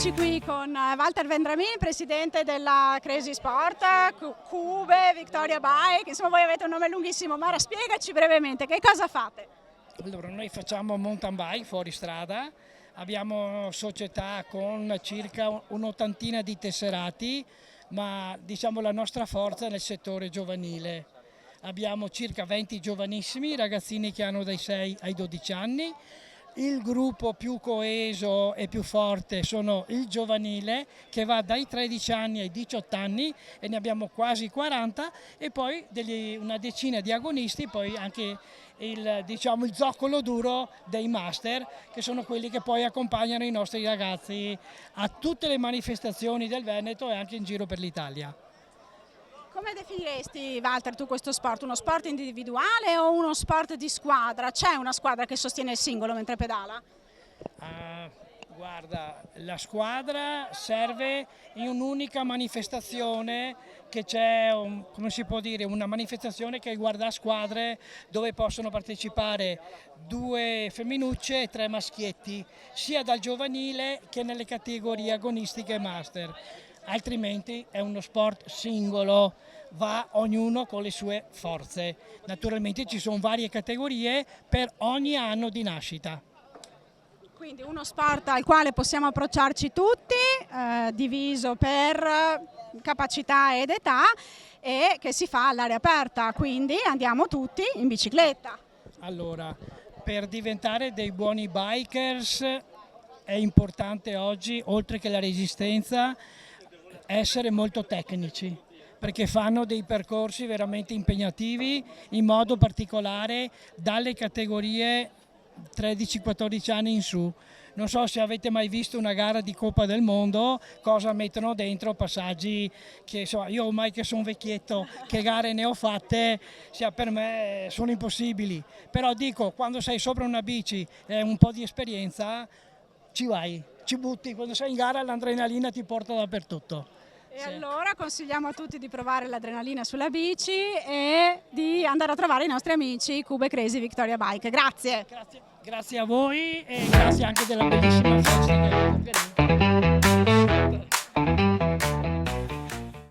Eccoci qui con Walter Vendramin, presidente della Crazy Sport, Cube, Victoria Bike, insomma voi avete un nome lunghissimo, ma spiegaci brevemente che cosa fate. Allora, noi facciamo mountain bike fuori strada, abbiamo società con circa un'ottantina di tesserati, ma diciamo la nostra forza è nel settore giovanile. Abbiamo circa 20 giovanissimi, ragazzini che hanno dai 6 ai 12 anni. Il gruppo più coeso e più forte sono il giovanile, che va dai 13 anni ai 18 anni e ne abbiamo quasi 40, e poi una decina di agonisti, poi anche il zoccolo duro dei master, che sono quelli che poi accompagnano i nostri ragazzi a tutte le manifestazioni del Veneto e anche in giro per l'Italia. Come definiresti, Walter, tu questo sport? Uno sport individuale o uno sport di squadra? C'è una squadra che sostiene il singolo mentre pedala? Guarda, la squadra serve in un'unica manifestazione, che c'è, come si può dire, una manifestazione che riguarda squadre dove possono partecipare 2 femminucce e 3 maschietti, sia dal giovanile che nelle categorie agonistiche e master. Altrimenti è uno sport singolo, va ognuno con le sue forze. Naturalmente ci sono varie categorie per ogni anno di nascita. Quindi uno sport al quale possiamo approcciarci tutti, diviso per capacità ed età, e che si fa all'aria aperta, quindi andiamo tutti in bicicletta. Allora, per diventare dei buoni bikers è importante oggi, oltre che la resistenza, essere molto tecnici, perché fanno dei percorsi veramente impegnativi, in modo particolare dalle categorie 13-14 anni in su. Non so se avete mai visto una gara di Coppa del Mondo, cosa mettono dentro, passaggi che insomma, io ormai che sono vecchietto, che gare ne ho fatte, per me sono impossibili. Però dico, quando sei sopra una bici e un po' di esperienza, ci vai, ci butti, quando sei in gara l'adrenalina ti porta dappertutto. E sì. Allora consigliamo a tutti di provare l'adrenalina sulla bici e di andare a trovare i nostri amici Cube Crazy Victoria Bike. Grazie. Grazie a voi e grazie anche della bellissima festa che avete organizzato.